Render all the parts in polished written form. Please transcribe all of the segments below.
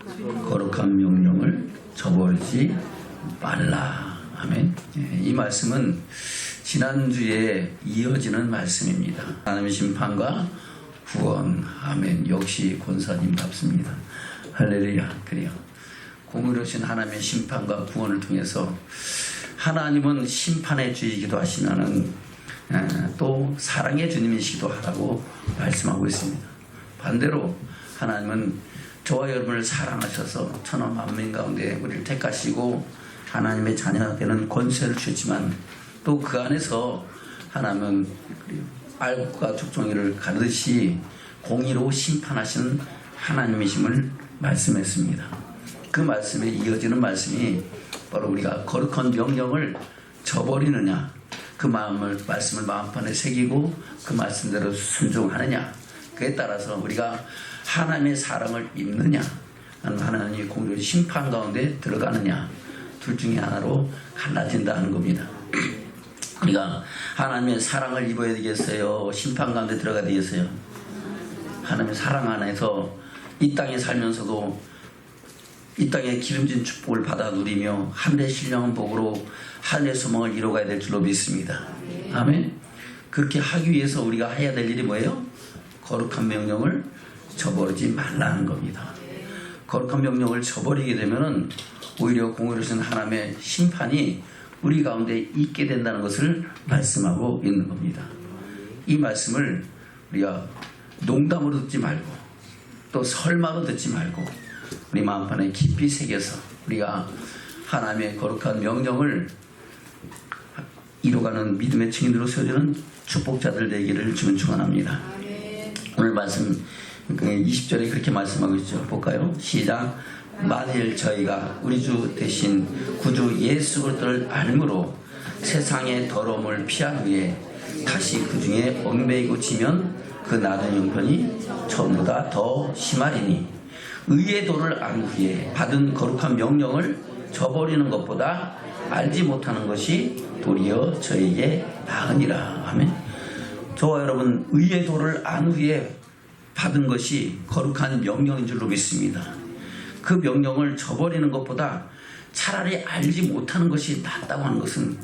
거룩한 명령을 저버리지 말라. 아멘. 이 말씀은 지난주에 이어지는 말씀입니다. 하나님의 심판과 구원. 아멘. 역시 권사님답습니다. 할렐루야. 그래요. 공의로우신 하나님의 심판과 구원을 통해서 하나님은 심판의 주이기도 하시면은 또 사랑의 주님이시기도 하다고 말씀하고 있습니다. 반대로 하나님은 저와 여러분을 사랑하셔서 천하 만민 가운데 우리를 택하시고 하나님의 자녀가 되는 권세를 주시지만 또 그 안에서 하나님은 알곡과 죽종이를 가르듯이 공의로 심판하시는 하나님이심을 말씀했습니다. 그 말씀에 이어지는 말씀이 바로 우리가 거룩한 명령을 저버리느냐, 그 말씀을 마음판에 새기고 그 말씀대로 순종하느냐, 그에 따라서 우리가 하나님의 사랑을 입느냐, 하나님의 공의로운 심판 가운데 들어가느냐, 둘 중에 하나로 갈라진다는 겁니다. 우리가 하나님의 사랑을 입어야 되겠어요? 심판 가운데 들어가야 되겠어요? 하나님의 사랑 안에서 이 땅에 살면서도 이 땅에 기름진 축복을 받아 누리며 하늘의 신령한 복으로 하늘의 소망을 이뤄가야 될 줄로 믿습니다. 아멘. 그렇게 하기 위해서 우리가 해야 될 일이 뭐예요? 거룩한 명령을 저버리지 말라는 겁니다. 거룩한 명령을 저버리게 되면은 오히려 공의로우신 하나님의 심판이 우리 가운데 있게 된다는 것을 말씀하고 있는 겁니다. 이 말씀을 우리가 농담으로 듣지 말고 또 설마로 듣지 말고 우리 마음판에 깊이 새겨서 우리가 하나님의 거룩한 명령을 이루어가는 믿음의 증인으로 세워지는 축복자들 되기를 주는 축원합니다. 오늘 말씀 20절에 그렇게 말씀하고 있죠. 볼까요? 시작. 만일 저희가 우리 주 대신 구주 예수 그리스도를 알므로 세상의 더러움을 피한 후에 다시 그 중에 얽매이고 지면 그 나는 형편이 처음보다 더 심하리니 의의 도를 안 후에 받은 거룩한 명령을 저버리는 것보다 알지 못하는 것이 도리어 저에게 나으니라. 아멘. 저와 여러분 의의 도를 안 후에 받은 것이 거룩한 명령인 줄로 믿습니다. 그 명령을 저버리는 것보다 차라리 알지 못하는 것이 낫다고 하는 것은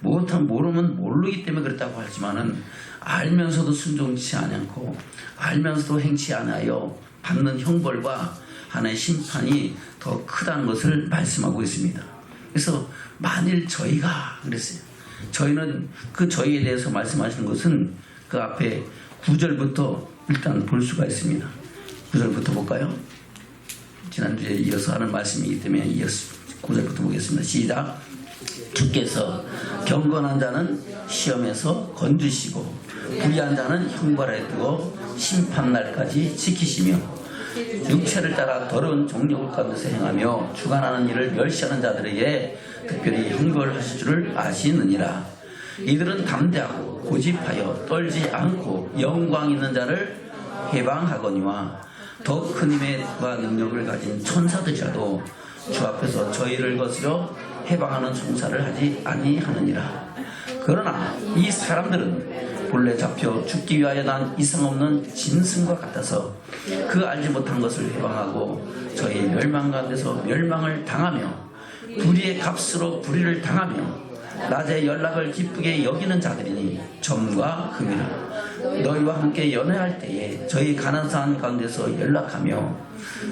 모르면 모르기 때문에 그렇다고 하지만은 알면서도 순종치 않고 알면서도 행치 않아요 받는 형벌과 하나의 심판이 더 크다는 것을 말씀하고 있습니다. 그래서 만일 저희가 그랬어요. 저희는 그 저희에 대해서 말씀하시는 것은 그 앞에 9절부터 일단 볼 수가 있습니다. 9절부터 볼까요? 지난주에 이어서 하는 말씀이기 때문에 이어서 9절부터 보겠습니다. 시작. 주께서 경건한 자는 시험에서 건주시고 불의한 자는 형벌에 두고 심판날까지 지키시며 육체를 따라 더러운 정욕을 가운데서 행하며 주관하는 일을 멸시하는 자들에게 특별히 형벌하실 줄을 아시느니라. 이들은 담대하고 고집하여 떨지 않고 영광 있는 자를 해방하거니와 더 큰 힘과 능력을 가진 천사들이라도 주 앞에서 저희를 거스려 해방하는 송사를 하지 아니하느니라. 그러나 이 사람들은 본래 잡혀 죽기 위하여 난 이상 없는 짐승과 같아서 그 알지 못한 것을 해방하고 저희 멸망 가운데서 멸망을 당하며 불의의 값으로 불의를 당하며 낮에 연락을 기쁘게 여기는 자들이니 점과 금이라. 너희와 함께 연회할 때에 저희 가난한 가운데서 연락하며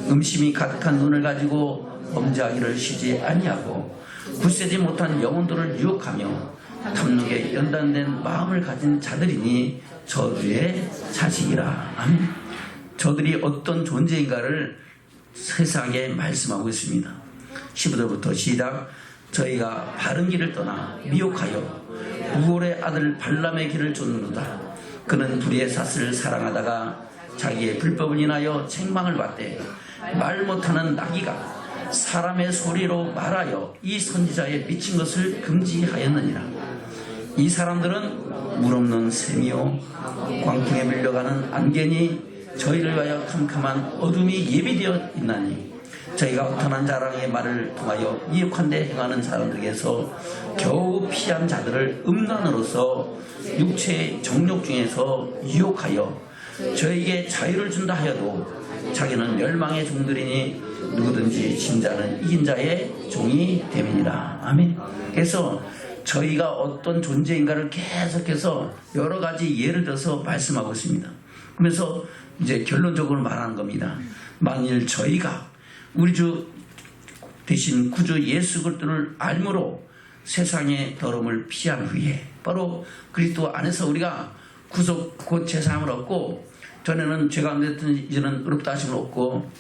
음심이 가득한 눈을 가지고 범죄하기를 쉬지 아니하고 굳세지 못한 영혼들을 유혹하며 탐욕에 연단된 마음을 가진 자들이니 저주의 자식이라. 아멘. 저들이 어떤 존재인가를 세상에 말씀하고 있습니다. 15절부터 시작. 저희가 바른 길을 떠나 미혹하여 우월의 아들 발람의 길을 쫓는도다. 그는 불의의 삿을 사랑하다가 자기의 불법을 인하여 책망을 받되 말 못하는 나귀가 사람의 소리로 말하여 이 선지자의 미친 것을 금지하였느니라. 이 사람들은 물 없는 샘이요 광풍에 밀려가는 안개니 저희를 위하여 캄캄한 어둠이 예비되어 있나니 저희가 허탄한 자랑의 말을 통하여 미혹한데 행하는 사람들에게서 겨우 피한 자들을 음란으로서 육체의 정욕 중에서 유혹하여 저에게 자유를 준다 하여도 자기는 멸망의 종들이니 누구든지 진 자는 이긴 자의 종이 됨이니라. 아멘. 그래서 저희가 어떤 존재인가를 계속해서 여러 가지 예를 들어서 말씀하고 있습니다. 그러면서 이제 결론적으로 말하는 겁니다. 만일 저희가 우리 주 대신 구주 예수 그리스도를 알므로 세상의 더러움을 피한 후에 바로 그리스도 안에서 우리가 구속 곧 제사함을 얻고, 전에는 죄 가운데 있던 이제는 의롭다 하심을 얻고,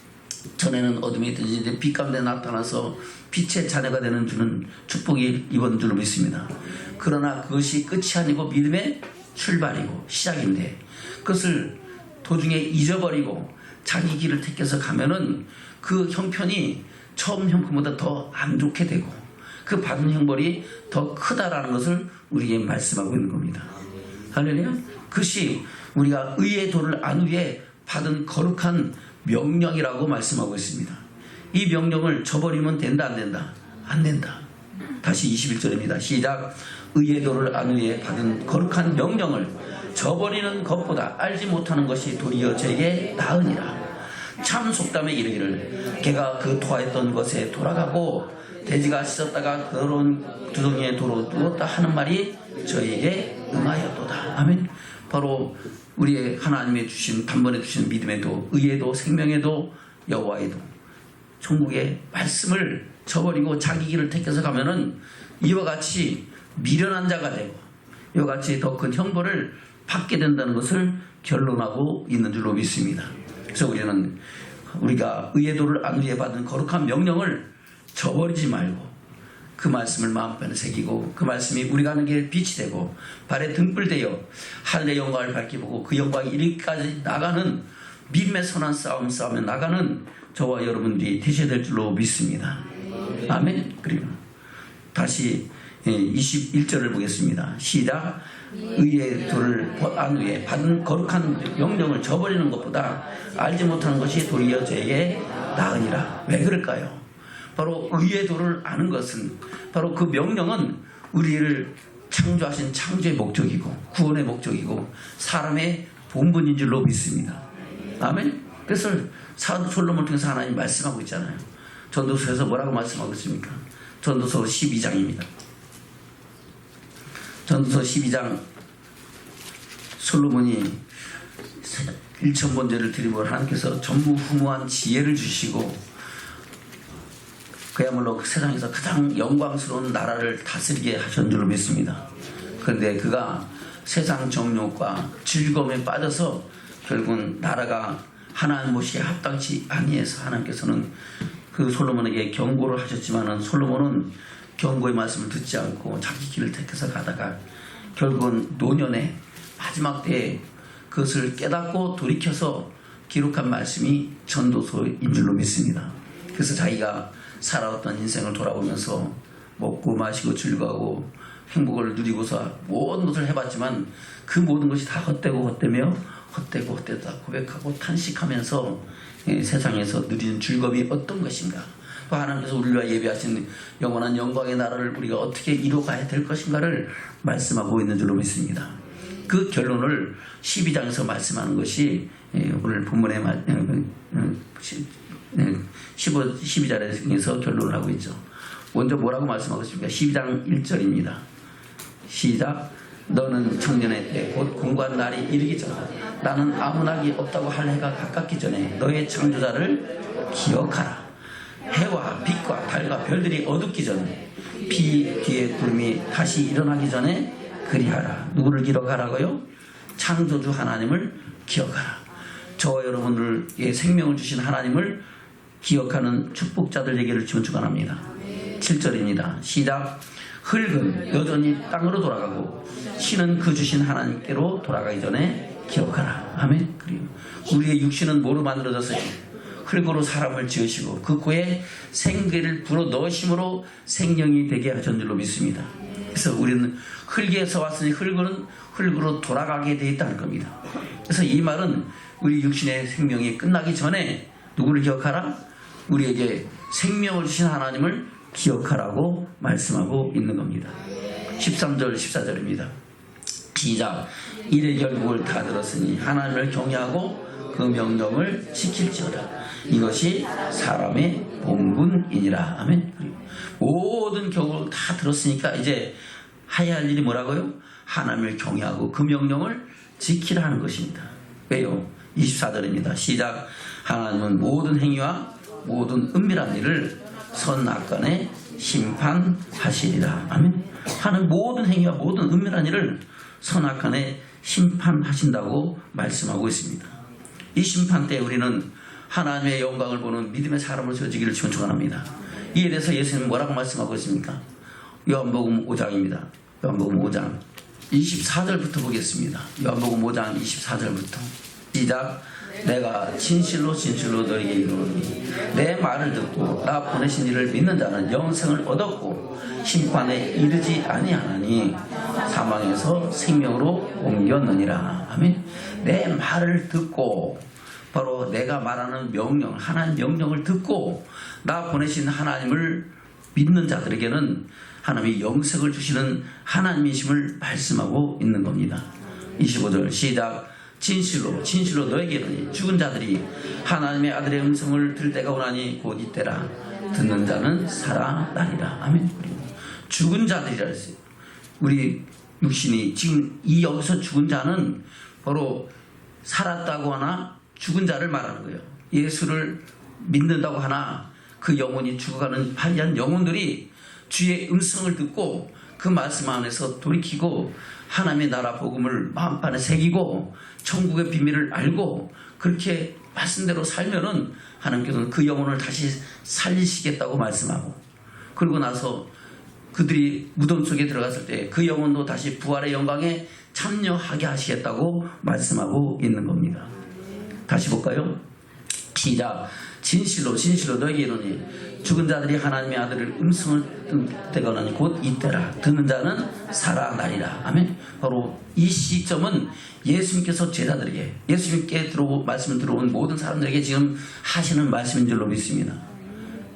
전에는 어둠에 있던 이제 빛 가운데 나타나서 빛의 자녀가 되는 주는 축복이 이번 줄로 믿습니다. 그러나 그것이 끝이 아니고 믿음의 출발이고 시작인데, 그것을 도중에 잊어버리고 자기 길을 택해서 가면은 그 형편이 처음 형편보다 더 안 좋게 되고 그 받은 형벌이 더 크다라는 것을 우리에게 말씀하고 있는 겁니다. 할렐루야. 그것이 우리가 의의 도를 안 후에 받은 거룩한 명령이라고 말씀하고 있습니다. 이 명령을 저버리면 된다 안 된다? 안 된다. 다시 21절입니다. 시작. 의의 도를 안 후에 받은 거룩한 명령을 저버리는 것보다 알지 못하는 것이 도리어 제게 나으니라. 참 속담에 이르기를 개가 그 토하였던 것에 돌아가고 돼지가 씻었다가 더러운 두덩이에 도로 누웠다 하는 말이 저에게 응하였도다. 아멘. 바로 우리의 하나님의 주신 단번에 주신 믿음에도 의에도 생명에도 여호와에도 천국의 말씀을 저버리고 자기 길을 택해서 가면은 이와 같이 미련한 자가 되고 이와 같이 더 큰 형벌을 받게 된다는 것을 결론하고 있는 줄로 믿습니다. 그래서 우리는 우리가 의의 도를 안 위해 받은 거룩한 명령을 저버리지 말고 그 말씀을 마음편에 새기고 그 말씀이 우리가 하는 길에 빛이 되고 발에 등불되어 하늘의 영광을 밝게 보고 그 영광이 이르기까지 나가는 믿음의 선한 싸움 싸우며 나가는 저와 여러분들이 되셔야 될 줄로 믿습니다. 아멘. 그리고 다시 21절을 보겠습니다. 시작. 의의 도를 안 위해 받은 거룩한 명령을 저버리는 것보다 알지 못하는 것이 도리어 저에게 나으니라. 왜 그럴까요? 바로 의의 도를 아는 것은 바로 그 명령은 우리를 창조하신 창조의 목적이고 구원의 목적이고 사람의 본분인 줄로 믿습니다. 아멘. 그래서 사도 솔로몬을 통해서 하나님 말씀하고 있잖아요. 전도서에서 뭐라고 말씀하고 있습니까? 전도서 12장입니다. 전도서 12장 솔로몬이 1,000번제를 드리고 하나님께서 전무후무한 지혜를 주시고 그야말로 세상에서 가장 영광스러운 나라를 다스리게 하신 줄로 믿습니다. 그런데 그가 세상 정욕과 즐거움에 빠져서 결국은 나라가 하나님 모시기에 합당치 아니해서 하나님께서는 그 솔로몬에게 경고를 하셨지만은 솔로몬은 경고의 말씀을 듣지 않고 자기 길을 택해서 가다가 결국은 노년에 마지막 때에 그것을 깨닫고 돌이켜서 기록한 말씀이 전도서인 줄로 믿습니다. 그래서 자기가 살아왔던 인생을 돌아보면서 먹고 마시고 즐거워하고 행복을 누리고서 모든 것을 해봤지만 그 모든 것이 다 헛되고 헛되다 고백하고 탄식하면서 세상에서 누리는 즐거움이 어떤 것인가, 또 하나님께서 우리와 예비하신 영원한 영광의 나라를 우리가 어떻게 이루어가야 될 것인가를 말씀하고 있는 줄로 믿습니다. 그 결론을 12장에서 말씀하는 것이 오늘 본문의 12절에서 결론을 하고 있죠. 먼저 뭐라고 말씀하고 있습니까? 12장 1절입니다. 시작. 너는 청년의 때 곧 공고한 날이 이르기 전에 나는 아무 낙이 없다고 할 해가 가깝기 전에 너의 창조자를 기억하라. 해와 빛과 달과 별들이 어둡기 전에 비 뒤에 구름이 다시 일어나기 전에 그리하라. 누구를 기억하라고요? 창조주 하나님을 기억하라. 저와 여러분들의 생명을 주신 하나님을 기억하는 축복자들에게를 지금 축원합니다. 7절입니다. 시작. 흙은 여전히 땅으로 돌아가고 신은 그 주신 하나님께로 돌아가기 전에 기억하라. 아멘. 그리고 우리의 육신은 뭐로 만들어졌어요? 흙으로 사람을 지으시고 그 코에 생기를 불어 넣으심으로 생명이 되게 하신 줄로 믿습니다. 그래서 우리는 흙에서 왔으니 흙으로 돌아가게 되어 있다는 겁니다. 그래서 이 말은 우리 육신의 생명이 끝나기 전에 누구를 기억하라? 우리에게 생명을 주신 하나님을 기억하라고 말씀하고 있는 겁니다. 13절 14절입니다. 시작. 이래 결국을 다 들었으니 하나님을 경외하고 그 명령을 지킬지어다. 이것이 사람의 본분이니라. 아멘. 모든 경고를 다 들었으니까 이제 해야 할 일이 뭐라고요? 하나님을 경외하고 그 명령을 지키라는 것입니다. 왜요? 24절입니다. 시작. 하나님은 모든 행위와 모든 은밀한 일을 선악간에 심판하시리라. 아멘. 하나님 모든 행위와 모든 은밀한 일을 선악간에 심판하신다고 말씀하고 있습니다. 이 심판 때 우리는 하나님의 영광을 보는 믿음의 사람으로 되어지기를 축원합니다. 이에 대해서 예수님은 뭐라고 말씀하고 있습니까? 요한복음 5장입니다. 요한복음 5장 24절부터 보겠습니다. 요한복음 5장 24절부터 시작. 내가 진실로 진실로 너에게 이르노니 내 말을 듣고 나 보내신 이를 믿는 자는 영생을 얻었고 심판에 이르지 아니하나니 사망에서 생명으로 옮겼느니라. 아멘. 내 말을 듣고 바로 내가 말하는 명령, 하나님 명령을 듣고 나 보내신 하나님을 믿는 자들에게는 하나님이 영생을 주시는 하나님이심을 말씀하고 있는 겁니다. 25절 시작. 진실로 진실로 너에게 이르니 죽은 자들이 하나님의 아들의 음성을 들을 때가 오나니 곧 이때라. 듣는 자는 살아나리라. 아멘. 죽은 자들이라 했어요. 우리 육신이 지금 이 여기서 죽은 자는 바로 살았다고 하나 죽은 자를 말하는 거예요. 예수를 믿는다고 하나 그 영혼이 죽어가는 파리한 영혼들이 주의 음성을 듣고 그 말씀 안에서 돌이키고 하나님의 나라 복음을 마음판에 새기고 천국의 비밀을 알고 그렇게 말씀대로 살면은 하나님께서는 그 영혼을 다시 살리시겠다고 말씀하고, 그리고 나서 그들이 무덤 속에 들어갔을 때 그 영혼도 다시 부활의 영광에 참여하게 하시겠다고 말씀하고 있는 겁니다. 다시 볼까요? 시작. 진실로 진실로 너에게 이르노니 죽은 자들이 하나님의 아들을 음성을 듣거나니 곧 이때라. 듣는 자는 살아나리라. 아멘. 바로 이 시점은 예수님께서 제자들에게, 예수님께 말씀을 들어온 모든 사람들에게 지금 하시는 말씀인 줄로 믿습니다.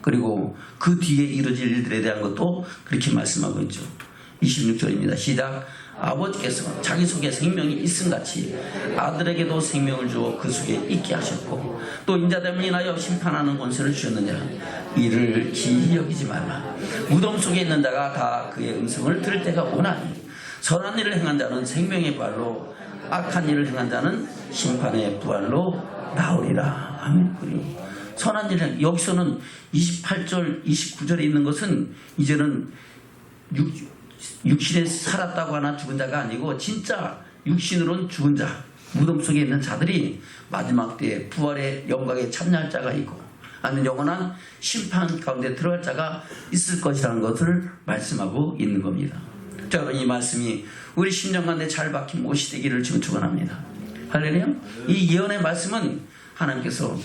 그리고 그 뒤에 이루어질 일들에 대한 것도 그렇게 말씀하고 있죠. 26절입니다. 시작. 아버지께서 자기 속에 생명이 있음같이 아들에게도 생명을 주어 그 속에 있게 하셨고 또 인자됨을 인하여 심판하는 권세를 주셨느니라. 이를 기이 여기지 말라. 무덤 속에 있는 자가 다 그의 음성을 들을 때가 오나니 선한 일을 행한 자는 생명의 부활로 악한 일을 행한 자는 심판의 부활로 나오리라. 아멘. 그리고 선한 일을, 여기서는 28절 29절에 있는 것은 이제는 육신에 살았다고 하나 죽은 자가 아니고 진짜 육신으로는 죽은 자, 무덤 속에 있는 자들이 마지막 때에 부활의 영광에 참여할 자가 있고 아니면 영원한 심판 가운데 들어갈 자가 있을 것이라는 것을 말씀하고 있는 겁니다. 자, 여러분, 이 말씀이 우리 심령 가운데 잘 박힌 못이 되기를 지금 축원합니다. 할렐루야. 이 예언의 말씀은 하나님께서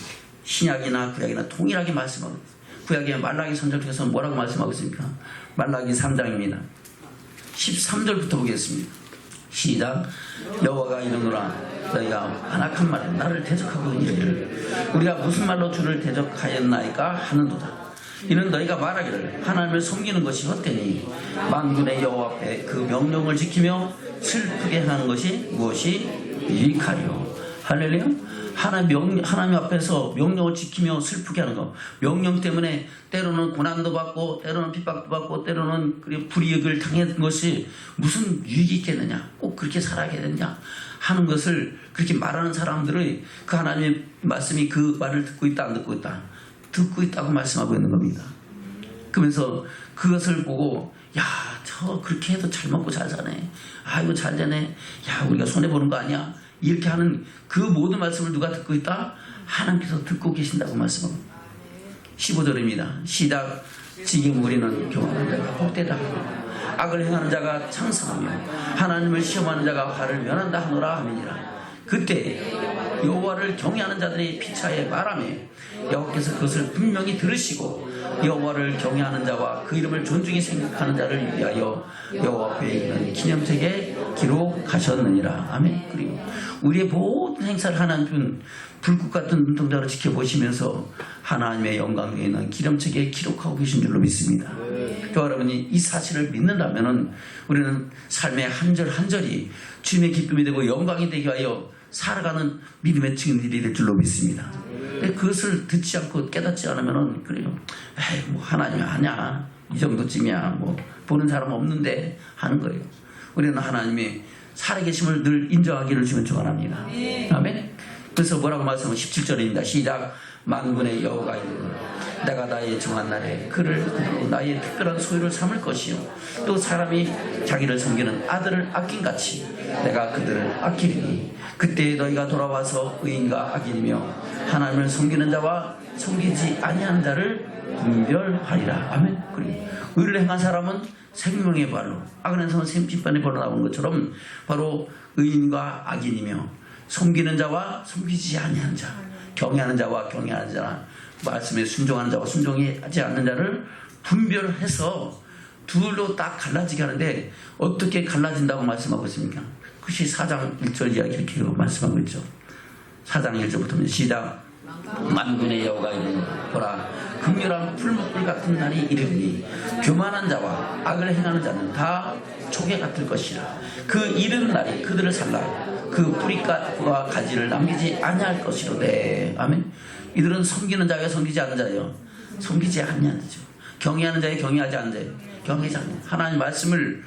신약이나 구약이나 동일하게 말씀하고 있습니다. 구약의 말라기 선지자 중에서 뭐라고 말씀하고 있습니까? 말라기 3장입니다. 13절부터 보겠습니다. 시작. 여호와가 이르노라. 너희가 완악한 말로 나를 대적하고 이르기를 우리가 무슨 말로 주를 대적하였나이까 하는도다. 이는 너희가 말하기를 하나님을 섬기는 것이 헛되니 만군의 여호와 앞에 그 명령을 지키며 슬프게 하는 것이 무엇이 유익하리요. 할렐루야. 하나님 앞에서 명령을 지키며 슬프게 하는 것, 명령 때문에 때로는 고난도 받고 때로는 핍박도 받고 때로는 불이익을 당하는 것이 무슨 유익이 있겠느냐, 꼭 그렇게 살아야 되느냐 하는 것을 그렇게 말하는 사람들의 그 하나님의 말씀이 그 말을 듣고 있다 안 듣고 있다, 듣고 있다고 말씀하고 있는 겁니다. 그러면서 그것을 보고 야, 저 그렇게 해도 잘 먹고 잘 사네, 아이고 잘 되네, 야 우리가 손해보는 거 아니야, 이렇게 하는 그 모든 말씀을 누가 듣고 있다? 하나님께서 듣고 계신다고 말씀합니다. 15절입니다. 시작. 지금 우리는 교만한 자가 복되다 하고 악을 행하는 자가 창성하며 하나님을 시험하는 자가 화를 면한다 하노라 하니라. 그때 여호와를 경외하는 자들의 피차에 말하매 여호와께서 그것을 분명히 들으시고 여호와를 경외하는 자와 그 이름을 존중히 생각하는 자를 위하여 여호와 앞에 있는 기념책에 기록하셨느니라. 아멘. 그리고 우리의 모든 행사를 하나님 불꽃 같은 눈동자로 지켜보시면서 하나님의 영광에 있는 기념책에 기록하고 계신 줄로 믿습니다. 또 여러분이 이 사실을 믿는다면 우리는 삶의 한 절 한 절이 주님의 기쁨이 되고 영광이 되게 하여 살아가는 믿음의 증인들이 될 줄로 믿습니다. 그것을 듣지 않고 깨닫지 않으면 그래요. 에이, 뭐 하나님이 아냐, 이 정도쯤이야, 뭐 보는 사람 없는데 하는 거예요. 우리는 하나님의 살아계심을 늘 인정하기를 주면 축원합니다. 아멘. 그래서 뭐라고 말씀하면 17절입니다. 시작. 만군의 여호와가 이르노라 내가 나의 정한 날에 그를 나의 특별한 소유를 삼을 것이요 또 사람이 자기를 섬기는 아들을 아낀같이 내가 그들을 아끼리니 그때 너희가 돌아와서 의인과 악인이며 하나님을 섬기는 자와 섬기지 아니하는 자를 분별하리라. 아멘. 그리고 의를 행한 사람은 생명의 발로 악을 행한 사람은 생명의 발로 나오는 것처럼 바로 의인과 악인이며 섬기는 자와 섬기지 아니하는 자, 경외하는 자와 경외하는 자나 말씀에 순종하는 자와 순종하지 않는 자를 분별해서 둘로 딱 갈라지게 하는데 어떻게 갈라진다고 말씀하고 있습니까? 그것이 4장 1절 이야기 이렇게 말씀하고 있죠. 4장 1절부터 시작. 만군의 여호와가 이르노라 보라 극렬한 풀무불 같은 날이 이르니 교만한 자와 악을 행하는 자는 다 초계 같을 것이라. 그 이른 날이 그들을 살라 그 뿌리과 가지를 남기지 아니할 것이로되. 아멘. 이들은 섬기는 자여 섬기지 않는 자요 섬기지 않냐는 자죠. 경외하는 자여 경외하지 않는 자요 경외하지 않는 자. 하나님 말씀을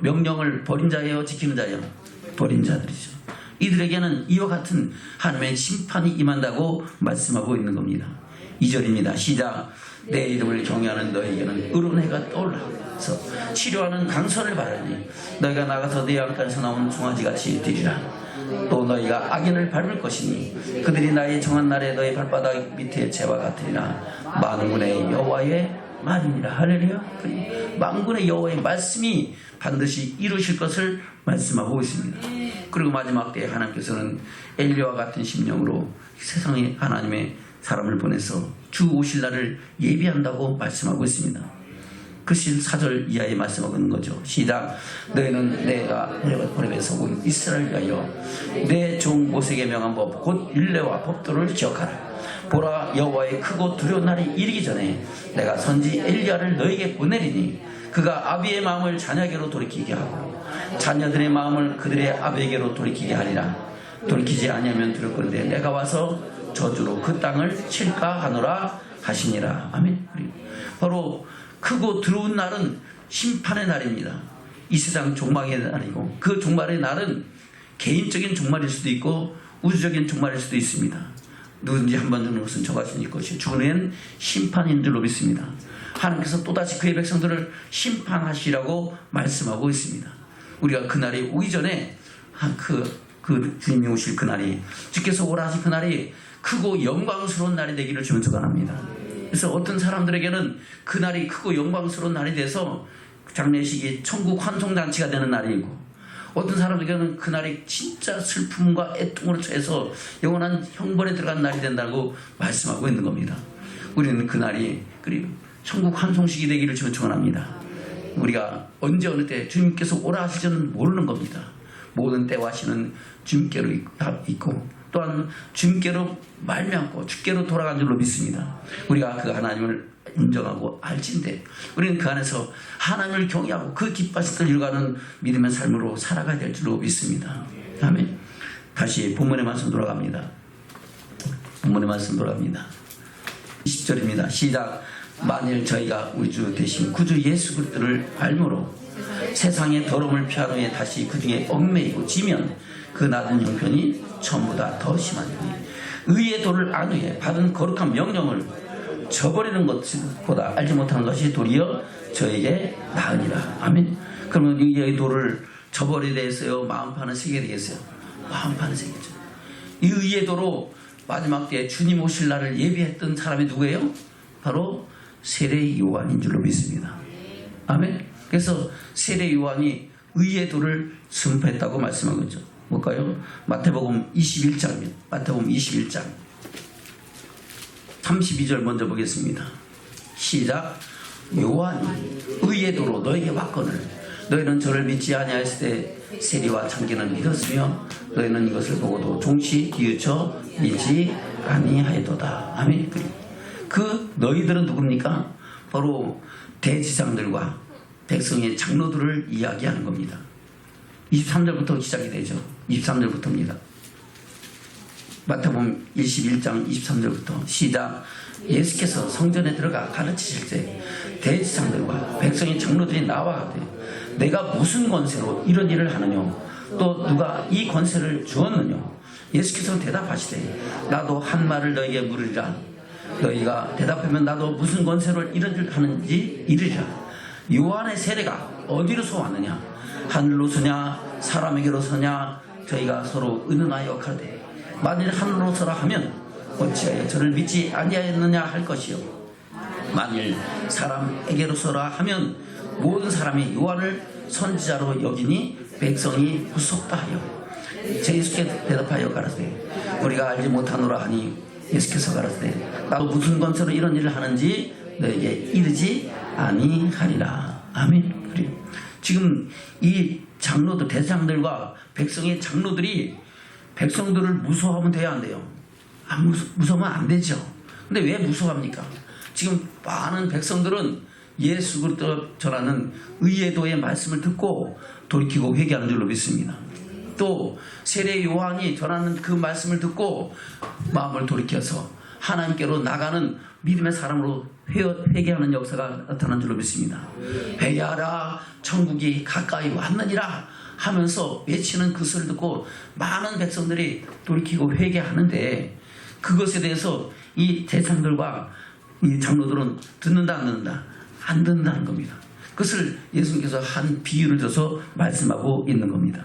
명령을 버린 자여 지키는 자여 버린 자들이죠. 이들에게는 이와 같은 하나님의 심판이 임한다고 말씀하고 있는 겁니다. 2절입니다. 시작. 내 이름을 경외하는 너에게는 의로운 해가 떠올라서 치료하는 강선을 바라니 너희가 나가서 내 안간에서 나오는 송아지같이 되리라. 또 너희가 악인을 밟을 것이니 그들이 나의 정한 날에 너희 발바닥 밑에 재와 같으리라. 만군의 여호와의 말이니라. 할렐루야. 만군의 여호와의 말씀이 반드시 이루실 것을 말씀하고 있습니다. 그리고 마지막 때에 하나님께서는 엘리야와 같은 심령으로 세상에 하나님의 사람을 보내서 주 오실 날을 예비한다고 말씀하고 있습니다. 그것이 4절 이하에 말씀하고 있는 거죠. 시작. 너희는 내가 호렙에서 온 이스라엘 위하여 내 종 모세에게 명한 법 곧 율례와 법도를 기억하라. 보라 여호와의 크고 두려운 날이 이르기 전에 내가 선지 엘리야를 너에게 보내리니 그가 아비의 마음을 자녀에게로 돌이키게 하고 자녀들의 마음을 그들의 아비에게로 돌이키게 하리라. 돌이키지 아니하면 들을 건데 내가 와서 저주로 그 땅을 칠까 하노라 하시니라. 아멘. 바로 크고 두려운 날은 심판의 날입니다. 이 세상 종말의 날이고 그 종말의 날은 개인적인 종말일 수도 있고 우주적인 종말일 수도 있습니다. 누군지 한번 주는 것은 정하시니 것이 주는 심판인 줄로 믿습니다. 하나님께서 또다시 그의 백성들을 심판하시라고 말씀하고 있습니다. 우리가 그날이 오기 전에 그 주님이 오실 그날이 주께서 오라 하신 그날이 크고 영광스러운 날이 되기를 주면 축원합니다. 그래서 어떤 사람들에게는 그날이 크고 영광스러운 날이 돼서 장례식이 천국 환송잔치가 되는 날이고 어떤 사람들에게는 그날이 진짜 슬픔과 애통으로 처해서 영원한 형벌에 들어간 날이 된다고 말씀하고 있는 겁니다. 우리는 그날이 그리고 천국 환송식이 되기를 주면 축원합니다. 우리가 언제 어느 때 주님께서 오라 하실지는 모르는 겁니다. 모든 때와 시는 주님께로 있고 또한 주님께로 말미암고 주께로 돌아간 줄로 믿습니다. 우리가 그 하나님을 인정하고 알진데 우리는 그 안에서 하나님을 경외하고 그 기뻐하시던 일가는 믿음의 삶으로 살아가야 될 줄로 믿습니다. 아멘. 다시 본문의 말씀 돌아갑니다. 본문의 말씀 돌아갑니다. 20절입니다. 시작. 만일 저희가 우리 주 대신 구주 예수 그리스도를 알므로 세상의 더러움을 피한 후에 다시 그 중에 얽매이고 지면 그 낮은 형편이 처음보다 더 심하니 의의 도를 안 후에 받은 거룩한 명령을 저버리는 것보다 알지 못하는 것이 도리어 저에게 나으니라. 아멘. 그러면 의의 도를 저버리게 되겠어요? 마음 파는 세계 되겠어요? 마음 파는 세계죠. 이 의의 도로 마지막 때에 주님 오실 날을 예비했던 사람이 누구예요? 바로 세례 요한인 줄로 믿습니다. 아멘. 그래서 세례 요한이 의의 도를 선포했다고 말씀하고 있죠. 볼까요? 마태복음 21장입니다. 마태복음 21장 32절 먼저 보겠습니다. 시작. 요한이 의의 도로 너에게 왔거늘 너희는 저를 믿지 아니하였을 때 세리와 참기는 믿었으며 너희는 이것을 보고도 종시 뉘우쳐 믿지 아니하였도다. 아멘. 그 너희들은 누굽니까? 바로 대지상들과 백성의 장로들을 이야기하는 겁니다. 23절부터 시작이 되죠. 23절부터입니다. 마태복음 21장 23절부터 시작. 예수께서 성전에 들어가 가르치실 때 대지상들과 백성의 장로들이 나와가되 내가 무슨 권세로 이런 일을 하느냐 또 누가 이 권세를 주었느냐. 예수께서 대답하시되 나도 한 말을 너희에게 물으리라. 너희가 대답하면 나도 무슨 권세로 이런 일을 하는지 이르리라. 요한의 세례가 어디로서 왔느냐? 하늘로서냐 사람에게로서냐? 저희가 서로 의논하여 가되 만일 하늘로서라 하면 어찌하여 저를 믿지 아니하였느냐 할 것이요 만일 사람에게로서라 하면 모든 사람이 요한을 선지자로 여기니 백성이 무섭다 하여 예수께 대답하여 가라사대 우리가 알지 못하노라 하니 예수께서 가라사대 나도 무슨 권세로 이런 일을 하는지 너에게 이르지 아니하리라. 아멘. 지금 이 장로들 대장들과 백성의 장로들이 백성들을 무서워하면 돼야 안 돼요? 무서우면 안 되죠. 근데 왜 무서워합니까? 지금 많은 백성들은 예수 그리스도 전하는 의의 도의 말씀을 듣고 돌이키고 회개하는 줄로 믿습니다. 또 세례 요한이 전하는 그 말씀을 듣고 마음을 돌이켜서 하나님께로 나가는 믿음의 사람으로 회개하는 역사가 나타난 줄로 믿습니다. 회개하라 천국이 가까이 왔느니라 하면서 외치는 그 소리를 듣고 많은 백성들이 돌이키고 회개하는데 그것에 대해서 이 대상들과 이 장로들은 듣는다 안 듣는다? 안 듣는다는 겁니다. 그것을 예수님께서 한 비유를 줘서 말씀하고 있는 겁니다.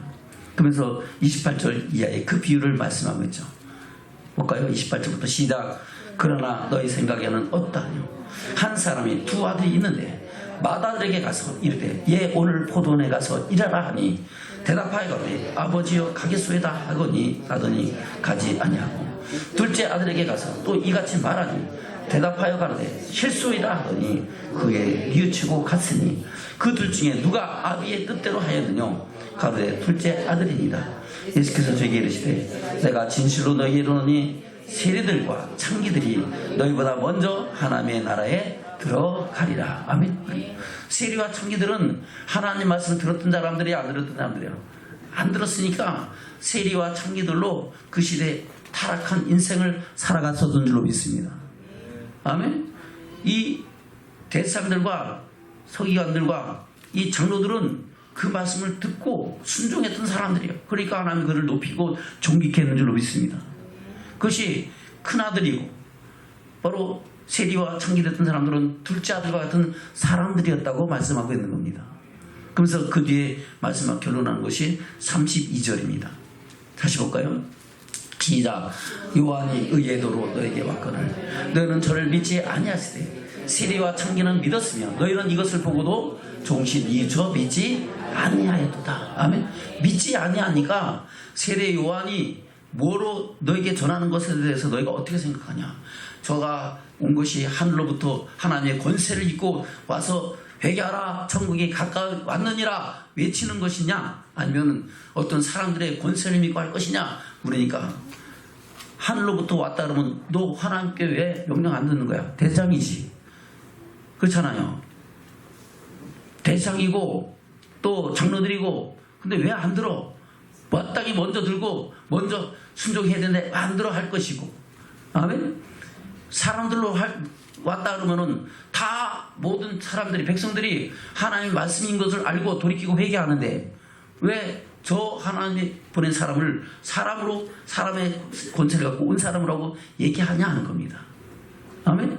그러면서 28절 이하의 그 비유를 말씀하고 있죠. 볼까요? 28절부터 시작. 그러나 너희 생각에는 어떠하뇨? 한 사람이 두 아들이 있는데 맏아들에게 가서 이르되 얘 오늘 포도원에 가서 일하라 하니 대답하여 가되 아버지여 가겠소이다 하더니 가지 아니하고 둘째 아들에게 가서 또 이같이 말하니 대답하여 가되 실소이다 하더니 그에 뉘우치고 갔으니 그 둘 중에 누가 아비의 뜻대로 하였느냐? 가로되 둘째 아들이니라. 예수께서 저에게 이르시되 내가 진실로 너희에게 이르노니 세리들과 창기들이 너희보다 먼저 하나님의 나라에 들어가리라. 아멘. 세리와 창기들은 하나님 말씀을 들었던 사람들이 안 들었던 사람들이에요. 안 들었으니까 세리와 창기들로 그 시대에 타락한 인생을 살아갔었던 줄로 믿습니다. 아멘. 이 대사들과 서기관들과 이 장로들은 그 말씀을 듣고 순종했던 사람들이에요. 그러니까 하나님이 그를 높이고 존귀케 했는 줄로 믿습니다. 그것이 큰아들이고 바로 세리와 창기됐던 사람들은 둘째 아들과 같은 사람들이었다고 말씀하고 있는 겁니다. 그러면서 그 뒤에 말씀하고 결론하는 것이 32절입니다. 다시 볼까요? 시작. 요한이 의의 도로 너에게 왔거늘 너희는 저를 믿지 아니하시되 세리와 창기는 믿었으며 너희는 이것을 보고도 종시 뉘우쳐 믿지 아니하였도다. 아멘. 믿지 아니하니까 세례 요한이 뭐로 너에게 전하는 것에 대해서 너희가 어떻게 생각하냐? 저가 온 것이 하늘로부터 하나님의 권세를 입고 와서 회개하라 천국이 가까이 왔느니라 외치는 것이냐? 아니면 어떤 사람들의 권세를 믿고 할 것이냐? 그러니까 하늘로부터 왔다 그러면 너 하나님께 왜 명령 안 듣는 거야? 대장이지. 그렇잖아요. 대장이고 또 장로들이고 근데 왜 안 들어? 마땅히 먼저 들고 먼저 순종해야 되는데 안 들어 할 것이고. 아멘. 사람들로 왔다 그러면은 다 모든 사람들이 백성들이 하나님 말씀인 것을 알고 돌이키고 회개하는데 왜 저 하나님이 보낸 사람을 사람으로 사람의 권세를 갖고 온 사람이라고 얘기하냐 하는 겁니다. 아멘.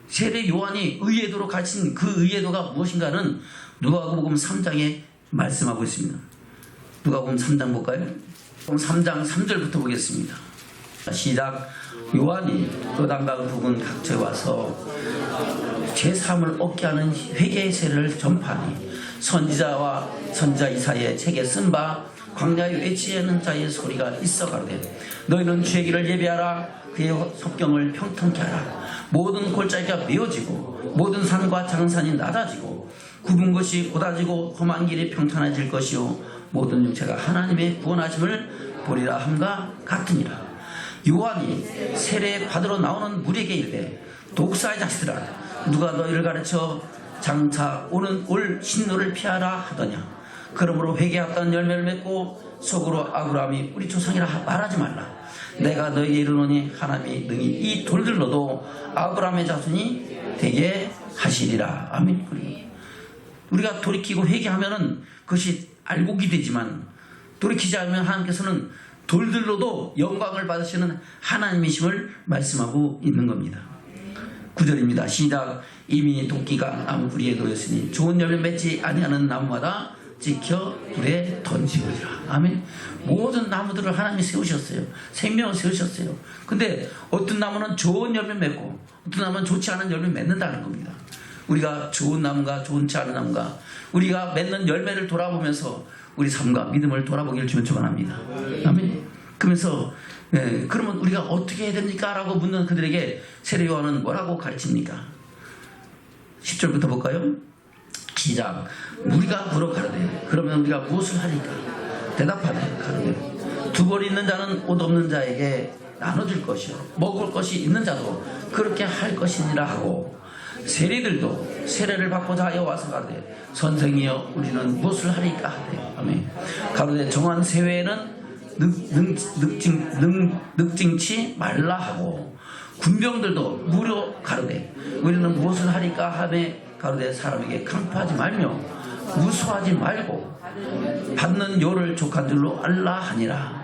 세례 요한이 의의도로 가르친 그 의의도가 무엇인가는 누가복음 3장에 말씀하고 있습니다. 누가복음 3장 볼까요? 3장 3절부터 보겠습니다. 시작. 요한이 요단강 부근 각처에 와서 죄사함을 얻게 하는 회개의 세례를 전파하니 선지자 이사야의 책에 쓴 바 광야에 외치는 자의 소리가 있어 가로되 너희는 주의 길을 예비하라. 그의 섭경을 평탄케 하라. 모든 골짜기가 메어지고 모든 산과 작은 산이 낮아지고 굽은 것이 곧아지고 험한 길이 평탄해질 것이요 모든 육체가 하나님의 구원하심을 보리라 함과 같으니라. 요한이 세례 받으러 나오는 무리에게 이르되 독사의 자식들아 누가 너희를 가르쳐 장차 오는 올 신노를 피하라 하더냐. 그러므로 회개하던 열매를 맺고 속으로 아브라함이 우리 조상이라 말하지 말라. 내가 너희에게 이르노니 하나님이 능히 이 돌들로도 아브라함의 자손이 되게 하시리라. 아멘. 우리가 돌이키고 회개하면은 그것이 알곡이 되지만 돌이키지 않으면 하나님께서는 돌들로도 영광을 받으시는 하나님이심을 말씀하고 있는 겁니다. 9절입니다. 시작. 이미 도끼가 나무 뿌리에 놓였으니 좋은 열매 맺지 아니하는 나무마다 지켜 불에 던지우리라. 아멘. 모든 나무들을 하나님이 세우셨어요. 생명을 세우셨어요. 근데 어떤 나무는 좋은 열매 맺고 어떤 나무는 좋지 않은 열매 맺는다는 겁니다. 우리가 좋은 나무가 좋지 않은 나무가 우리가 맺는 열매를 돌아보면서 우리 삶과 믿음을 돌아보기를 주면 축원합니다. 아멘. 그러면서 그러면 우리가 어떻게 해야 됩니까? 라고 묻는 그들에게 세례 요한은 뭐라고 가르칩니까? 10절부터 볼까요? 시작. 우리가 물어 가로되 그러면 우리가 무엇을 하리까? 대답하되 가로되 두 벌 있는 자는 옷 없는 자에게 나눠줄 것이요 먹을 것이 있는 자도 그렇게 할 것이니라 하고 세리들도 세례를 받고자 하여 와서 가로되 선생이여 우리는 무엇을 하리까 하되 아멘. 가로되 정한 세회에는 늑증치 말라 하고 군병들도 무려 가로되 우리는 무엇을 하리까 하되 가로되 사람에게 강포하지 말며 무수하지 말고 받는 요를 족한 줄로 알라 하니라.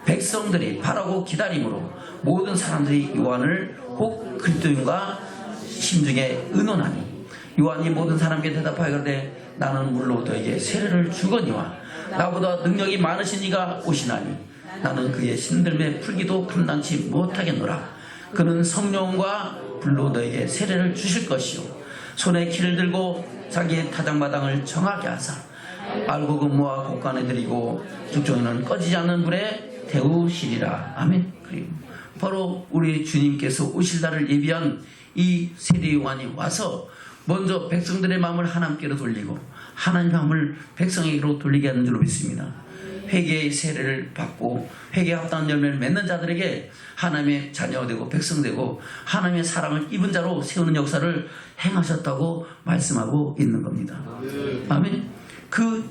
백성들이 바라고 기다림으로 모든 사람들이 요한을 혹 그리스도인과 심중에 의논하니 요한이 모든 사람에게 대답하여 가로되 나는 물로 너에게 세례를 주거니와 나보다 능력이 많으신 이가 오시나니 나는 그의 신들매 풀기도 감당치 못하겠노라. 그는 성령과 불로 너에게 세례를 주실 것이요 손에 키를 들고 자기의 타작마당을 정하게 하사 알곡은 모아 곡간에 들이고 죽종이는 꺼지지 않는 불에 태우시리라. 아멘. 그리고 바로 우리 주님께서 오실 날을 예비한 이 세례 요한이 와서 먼저 백성들의 마음을 하나님께로 돌리고 하나님의 마음을 백성에게로 돌리게 하는 줄로 믿습니다. 회개의 세례를 받고 회개에 합당한 열매를 맺는 자들에게 하나님의 자녀가 되고 백성 되고 하나님의 사랑을 입은 자로 세우는 역사를 행하셨다고 말씀하고 있는 겁니다. 아멘. 그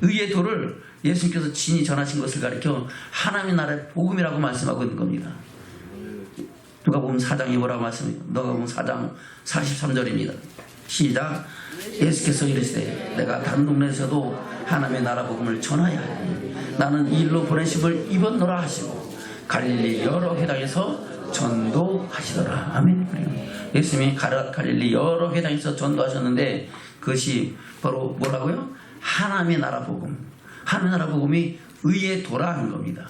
의의 도를 예수님께서 친히 전하신 것을 가리켜 하나님의 나라의 복음이라고 말씀하고 있는 겁니다. 누가복음 4장이 뭐라고 말씀해요? 누가복음 4장 43절입니다. 시작. 예수께서 이르시되 내가 다른 동네에서도 하나님의 나라 복음을 전하야 하니 나는 이 일로 보내심을 입었노라 하시고 갈릴리 여러 회당에서 전도하시더라. 아멘. 예수님이 갈릴리 여러 회당에서 전도하셨는데 그것이 바로 뭐라고요? 하나님의 나라 복음. 하나님의 나라 복음이 의의 도라는 겁니다.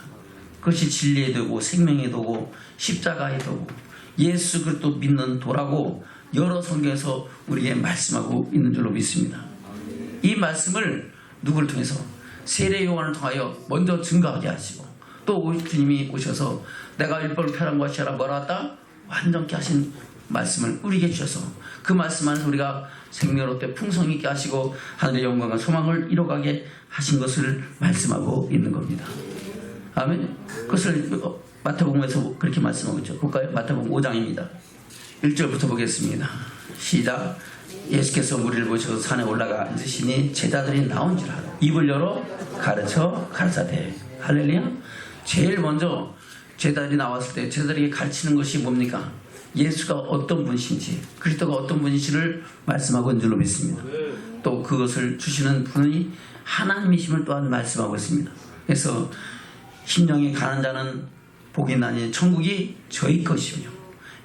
그것이 진리의 도고 생명의 도고 십자가의 도고 예수 그리스도 믿는 도라고 여러 성경에서 우리에게 말씀하고 있는 줄로 믿습니다. 이 말씀을 누구를 통해서? 세례 요한을 통하여 먼저 증거하게 하시고 또 주님이 오셔서 내가 일벌을 펴란 것이라 뭐라 했다? 완전케 하신 말씀을 우리에게 주셔서 그 말씀 안에서 우리가 생명롭게 풍성 있게 하시고 하늘의 영광과 소망을 이뤄가게 하신 것을 말씀하고 있는 겁니다. 아멘. 그것을 마태복음에서 그렇게 말씀하고 있죠. 볼까요? 마태복음 5장입니다. 1절부터 보겠습니다. 시작. 예수께서 무리를 보셔서 산에 올라가 앉으시니 제자들이 나온지라 입을 열어 가르쳐 가르사대. 할렐루야. 제일 먼저 제자들이 나왔을 때 제자들에게 가르치는 것이 뭡니까? 예수가 어떤 분이신지 그리스도가 어떤 분이신지를 말씀하고 있는 줄로 믿습니다. 또 그것을 주시는 분이 하나님이심을 또한 말씀하고 있습니다. 그래서 심령이 가난 자는 복이 나니 천국이 저희 것이며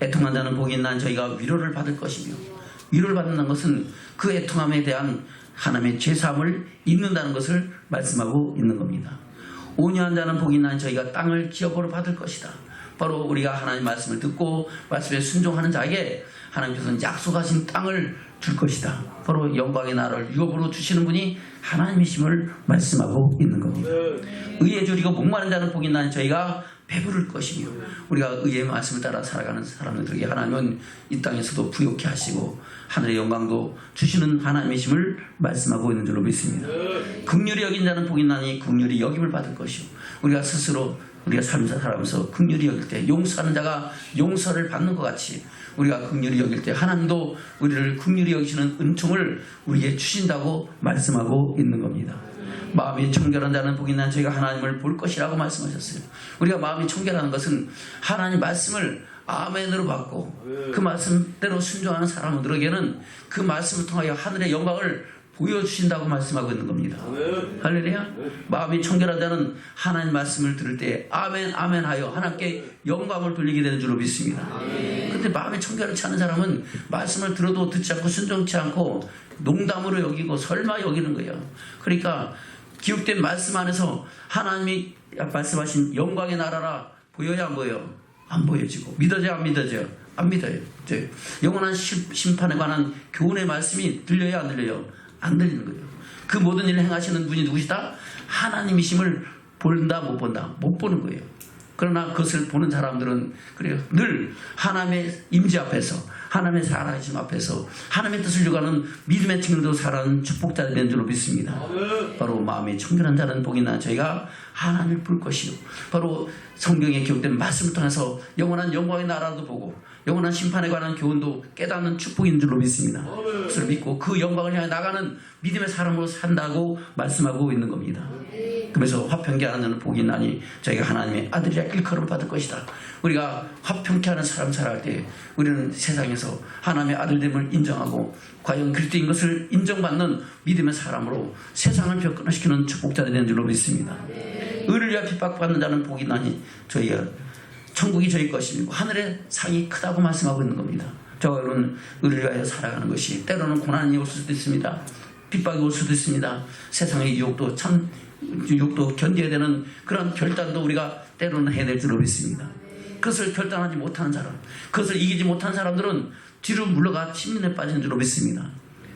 애통한 자는 복이 난 저희가 위로를 받을 것이며 위로를 받는다는 것은 그 애통함에 대한 하나님의 죄사함을 입는다는 것을 말씀하고 있는 겁니다. 온유한 자는 복이 난 저희가 땅을 기업으로 받을 것이다. 바로 우리가 하나님 말씀을 듣고 말씀에 순종하는 자에게 하나님께서는 약속하신 땅을 줄 것이다. 바로 영광의 나라를 유업으로 주시는 분이 하나님이심을 말씀하고 있는 겁니다. 의에 줄이고 목마른 자는 복이 있나니 저희가 배부를 것이며, 우리가 의의 말씀을 따라 살아가는 사람들에게 하나님은 이 땅에서도 부욕케 하시고 하늘의 영광도 주시는 하나님이심을 말씀하고 있는 줄로 믿습니다. 긍휼히 여긴 자는 복이 있나니 긍휼히 여김을 받을 것이요, 우리가 스스로 우리가 삶을 살아가면서 긍휼히 여길 때 용서하는 자가 용서를 받는 것 같이, 우리가 긍휼히 여길 때 하나님도 우리를 긍휼히 여기시는 은총을 우리에게 주신다고 말씀하고 있는 겁니다. 마음이 청결한 자는 복이 있나니 저희가 하나님을 볼 것이라고 말씀하셨어요. 우리가 마음이 청결한 것은 하나님 말씀을 아멘으로 받고 그 말씀대로 순종하는 사람들에게는 그 말씀을 통하여 하늘의 영광을 보여주신다고 말씀하고 있는 겁니다. 할렐루야. 마음이 청결한 자는 하나님 말씀을 들을 때 아멘 아멘 하여 하나님께 영광을 돌리게 되는 줄로 믿습니다. 그런데 마음이 청결하지 않은 사람은 말씀을 들어도 듣지 않고 순종치 않고 농담으로 여기고 설마 여기는 거예요. 그러니까 기록된 말씀 안에서 하나님이 말씀하신 영광의 나라라 보여야 안 보여요? 안 보여지고 믿어져요? 안 믿어져요? 안 믿어요. 영원한 심판에 관한 교훈의 말씀이 들려요? 안 들려요? 안 들리는 거예요. 그 모든 일을 행하시는 분이 누구시다? 하나님이심을 본다 못 본다? 못 보는 거예요. 그러나 그것을 보는 사람들은 그래요. 늘 하나님의 임재 앞에서, 하나님의 살아계심 앞에서 하나님의 뜻을 요구하는 믿음의 증인으로 살아가는 축복자들이 된 줄로 믿습니다. 바로 마음이 청결한 자는 복이 있나니 저희가 하나님을 볼 것이요, 바로 성경에 기록된 말씀을 통해서 영원한 영광의 나라도 보고 영원한 심판에 관한 교훈도 깨닫는 축복인 줄로 믿습니다. 그것을 믿고 그 영광을 향해 나가는 믿음의 사람으로 산다고 말씀하고 있는 겁니다. 그래서 화평케 하는 자는 복이 있나니 저희가 하나님의 아들이라 일컬음을 받을 것이다. 우리가 화평케 하는 사람 살아갈 때 우리는 세상에서 하나님의 아들됨을 인정하고 과연 그리스도인 것을 인정받는 믿음의 사람으로 세상을 변화시키는 축복자들이 되는 줄로 믿습니다. 의를 위하여 핍박받는 자는 복이 있나니 저희가 천국이 저희 것이고 하늘의 상이 크다고 말씀하고 있는 겁니다. 저는 의를 위하여 살아가는 것이 때로는 고난이 올 수도 있습니다. 핍박이 올 수도 있습니다. 세상의 유혹도 유혹도 견뎌야 되는 그런 결단도 우리가 때로는 해야 될 줄로 믿습니다. 그것을 결단하지 못하는 사람, 그것을 이기지 못한 사람들은 뒤로 물러가 침륜에 빠지는 줄로 믿습니다.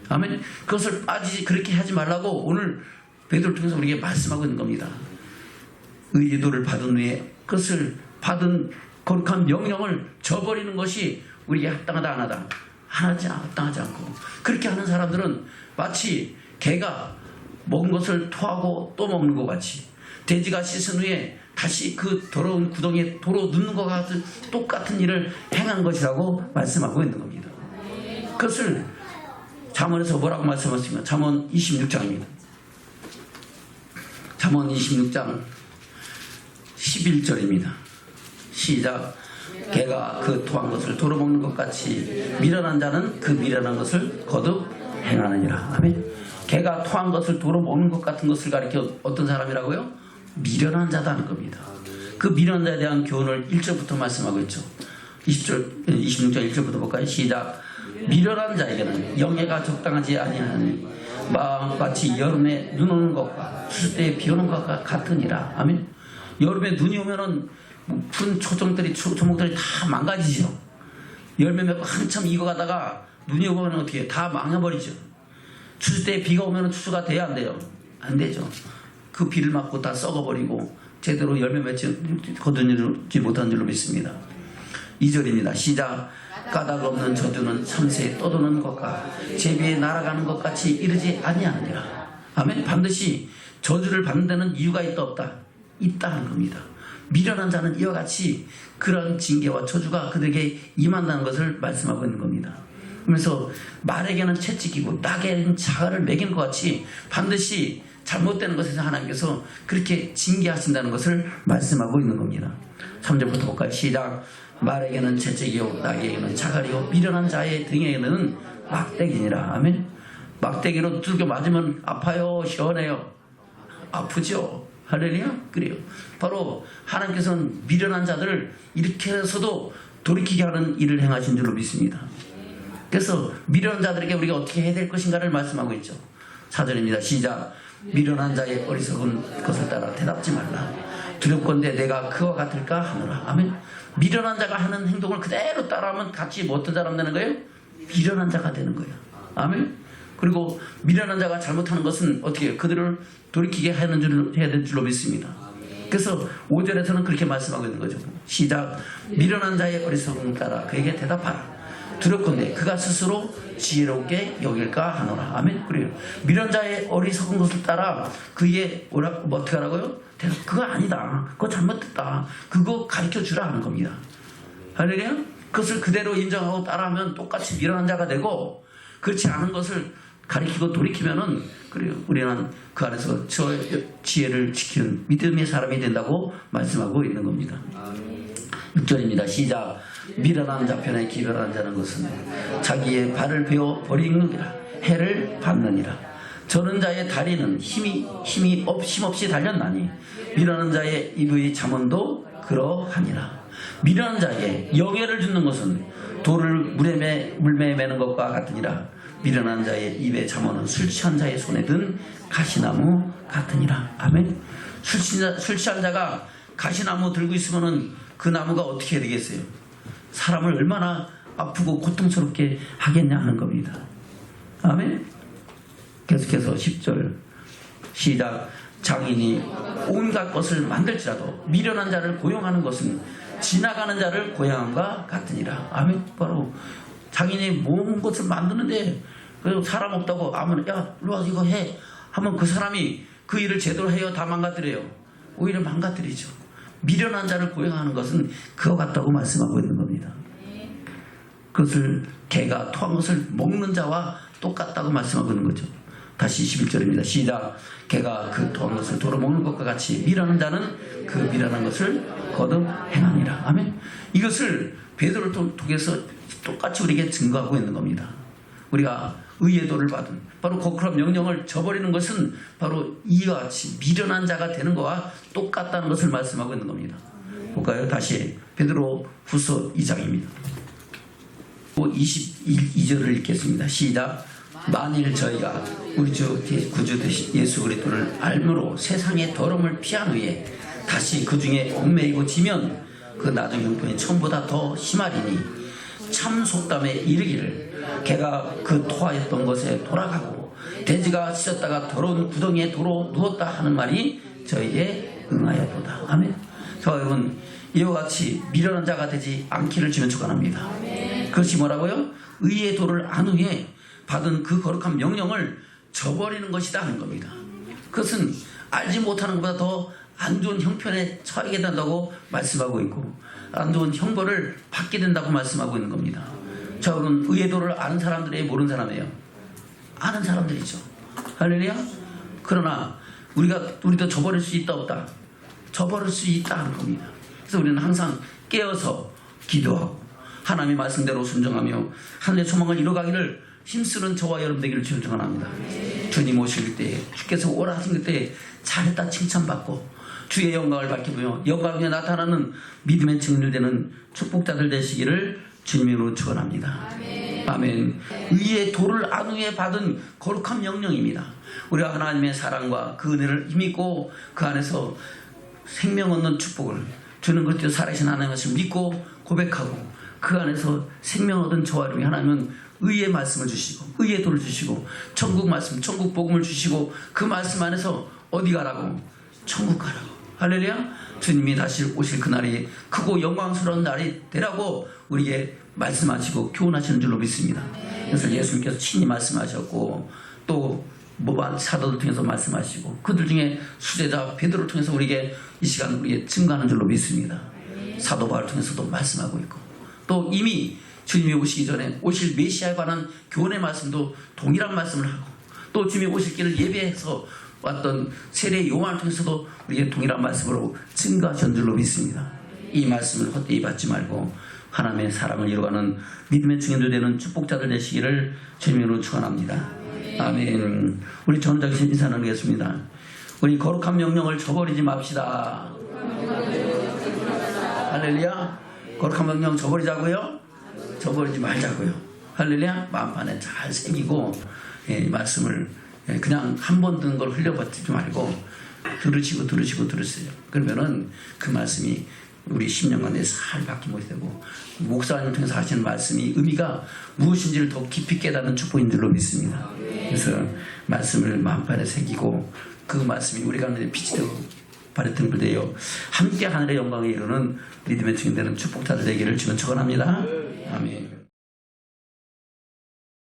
아멘. 그것을 그렇게 하지 말라고 오늘 베드로를 통해서 우리에게 말씀하고 있는 겁니다. 의도를 받은 후에 그것을 받은 거룩한 명령을 저버리는 것이 우리에게 합당하다 안 하다, 합당하지 않고, 그렇게 하는 사람들은 마치 개가 먹은 것을 토하고 또 먹는 것 같이, 돼지가 씻은 후에 다시 그 더러운 구덩이에 도로 눕는 것 같은 똑같은 일을 행한 것이라고 말씀하고 있는 겁니다. 그것을 잠언에서 뭐라고 말씀하셨습니까? 잠언 26장입니다. 잠언 26장 11절입니다. 시작. 개가 그 토한 것을 도로 먹는 것 같이 미련한 자는 그 미련한 것을 거듭 행하느니라. 아멘. 개가 토한 것을 도로 먹는 것 같은 것을 가리켜 어떤 사람이라고요? 미련한 자다는 겁니다. 그 미련한 자에 대한 교훈을 1절부터 말씀하고 있죠. 26장 1절부터 볼까요? 시작. 미련한 자에게는 영예가 적당하지 아니하니 마음같이 여름에 눈 오는 것과 추수 때에 비 오는 것과 같으니라. 아멘. 여름에 눈이 오면은 푸른 초목들이 다 망가지죠. 열매 맺고 한참 익어가다가 눈이 오면 어떻게 다 망해버리죠. 추수 때 비가 오면 추수가 돼야 안 돼요? 안 되죠. 그 비를 맞고 다 썩어버리고 제대로 열매 맺지 거두지 못한 줄로 믿습니다. 2절입니다. 시작. 까닭 없는 저주는 참새에 떠도는 것과 제비에 날아가는 것 같이 이르지 아니하느니라. 아멘. 반드시 저주를 받는 데는 이유가 있다 없다? 있다 하는 겁니다. 미련한 자는 이와 같이 그런 징계와 저주가 그들에게 임한다는 것을 말씀하고 있는 겁니다. 그러면서 말에게는 채찍이고 낙에는 자갈을 매기는 것 같이 반드시 잘못되는 것에서 하나님께서 그렇게 징계하신다는 것을 말씀하고 있는 겁니다. 3절부터 볼까요? 시작. 말에게는 채찍이요 낙에게는 자갈이요 미련한 자의 등에게는 막대기니라. 아멘. 막대기로 두들겨 맞으면 아파요? 시원해요? 아프죠? 할렐루야? 그래요. 바로 하나님께서는 미련한 자들을 이렇게 해서도 돌이키게 하는 일을 행하신 줄로 믿습니다. 그래서 미련한 자들에게 우리가 어떻게 해야 될 것인가를 말씀하고 있죠. 4절입니다. 시작. 미련한 자의 어리석은 것을 따라 대답지 말라. 두렵건대 내가 그와 같을까 하노라. 아멘. 미련한 자가 하는 행동을 그대로 따라하면 같이 뭐 어떤 사람 되는 거예요? 미련한 자가 되는 거예요. 아멘. 그리고 미련한 자가 잘못하는 것은 어떻게 해요? 그들을 돌이키게 해야 될 줄로 믿습니다. 그래서 5절에서는 그렇게 말씀하고 있는 거죠. 시작. 미련한 자의 어리석음을 따라 그에게 대답하라. 두렵건대 그가 스스로 지혜롭게 여길까 하노라. 아멘. 그래요. 미련한 자의 어리석은 것을 따라 그의 어떻게 하라고요? 그거 아니다. 그거 잘못됐다. 그거 가르쳐 주라 하는 겁니다. 할렐루야. 그것을 그대로 인정하고 따라하면 똑같이 미련한 자가 되고, 그렇지 않은 것을 가리키고 돌이키면은, 그래요. 우리는 그 안에서 저 지혜를 지키는 믿음의 사람이 된다고 말씀하고 있는 겁니다. 6절입니다. 시작. 미련한 자편에 기별한 자는 것은 자기의 발을 베어 버리느니라. 해를 받느니라. 저런 자의 다리는 힘없이 달렸나니 미련한 자의 입의 잠언도 그러하니라. 미련한 자에게 영예를 주는 것은 돌을 물매에 매는 것과 같으니라. 미련한 자의 입의 잠언은 술 취한 자의 손에 든 가시나무 같으니라. 아멘. 술 취한 자가 가시나무 들고 있으면은 그 나무가 어떻게 해야 되겠어요? 사람을 얼마나 아프고 고통스럽게 하겠냐 하는 겁니다. 아멘. 계속해서 10절 시작. 장인이 온갖 것을 만들지라도 미련한 자를 고용하는 것은 지나가는 자를 고용함과 같으니라. 아멘. 바로 장인이 모든 것을 만드는데 사람 없다고 아무나 야 일로 와서 이거 해 하면 그 사람이 그 일을 제대로 해요? 다 망가뜨려요? 오히려 망가뜨리죠. 미련한 자를 고용하는 것은 그와 같다고 말씀하고 있는 겁니다. 그것을 개가 토한 것을 먹는 자와 똑같다고 말씀하고 있는 거죠. 다시 11절입니다. 시작. 개가 그 토한 것을 도로 먹는 것과 같이 미련한 자는 그 미련한 것을 거듭 행하니라. 아멘. 이것을 베드로를 통해서 똑같이 우리에게 증거하고 있는 겁니다. 우리가 의의 도를 받은 바로 거룩한 명령을 저버리는 것은 바로 이와 같이 미련한 자가 되는 것과 똑같다는 것을 말씀하고 있는 겁니다. 볼까요? 다시 베드로 후서 2장입니다. 22절을 읽겠습니다. 시작. 만일 저희가 우리 주 구주 되신 예수 그리스도를 알므로 세상의 더러움을 피한 후에 다시 그 중에 얽매이고 지면 그 나중 형편이 처음보다 더 심하리니 참 속담에 이르기를 개가 그 토하였던 것에 돌아가고 돼지가 씻었다가 더러운 구덩이에 도로 누웠다 하는 말이 저희에 응하였도다. 아멘. 저 여러분 이와 같이 미련한 자가 되지 않기를 주면 축원합니다. 그것이 뭐라고요? 의의 도를 안 후에 받은 그 거룩한 명령을 저버리는 것이다 하는 겁니다. 그것은 알지 못하는 것보다 더 안 좋은 형편에 처하게 된다고 말씀하고 있고 안 좋은 형벌을 받게 된다고 말씀하고 있는 겁니다. 저는 의의 도를 아는 사람들이 모르는 사람이에요. 아는 사람들이죠. 할렐루야. 그러나 우리도 저버릴 수 있다 없다? 저버릴 수 있다 하는 겁니다. 그래서 우리는 항상 깨어서 기도하고 하나님의 말씀대로 순종하며 하늘의 소망을 이루어가기를 힘쓰는 저와 여러분 되기를 주님 축원합니다. 주님 오실 때 주께서 오라 하신 그때 잘했다 칭찬받고 주의 영광을 밝히며 영광에 나타나는 믿음의 증인되는 축복자들 되시기를 주님으로 축원합니다. 아멘. 의의 도를 안 후에 받은 거룩한 명령입니다. 우리가 하나님의 사랑과 그 은혜를 힘입고 그 안에서 생명 얻는 축복을 주는 그리스도 살아계신 하나님의 것을 믿고 고백하고 그 안에서 생명 얻은 저와 여러분이 하나님은 의의 말씀을 주시고 의의 도를 주시고 천국 말씀 천국 복음을 주시고 그 말씀 안에서 어디 가라고? 천국 가라고. 할렐루야. 주님이 다시 오실 그날이 크고 영광스러운 날이 되라고 우리에게 말씀하시고 교훈하시는 줄로 믿습니다. 그래서 예수님께서 친히 말씀하셨고 또 사도들 통해서 말씀하시고 그들 중에 수제자 베드로를 통해서 우리에게 이 시간 우리에게 증거하는 줄로 믿습니다. 사도 바울을 통해서도 말씀하고 있고 또 이미 주님이 오시기 전에 오실 메시아에 관한 교훈의 말씀도 동일한 말씀을 하고 또 주님이 오실 길을 예배해서 왔던 세례 요한을 통해서도 우리에게 동일한 말씀으로 증거하신 줄로 믿습니다. 이 말씀을 헛되이 받지 말고 하나님의 사랑을 이루어가는 믿음의 증인들 되는 축복자들 되시기를 주님으로 축원합니다. 아멘. 우리 전자기신 인사 나누겠습니다. 우리 거룩한 명령을 저버리지 맙시다. 할렐루야. 거룩한 명령 저버리자고요? 저버리지 말자고요. 할렐루야. 마음판에 잘 새기고 말씀을 그냥 한 번 듣는 걸 흘려버리지 말고 들으시고 들으세요. 그러면은 그 말씀이 우리 10년간 내 살 바뀌게 되고 목사님을 통해서 하시는 말씀이 의미가 무엇인지를 더 깊이 깨닫는 축복인 줄로 믿습니다. 그래서 말씀을 마음판에 새기고 그 말씀이 우리 가운데 빛이 되고 발에 등불되어 함께 하늘의 영광에 이루는 믿음의 증인되는 축복자들 되기를 주는 축원합니다. 아멘.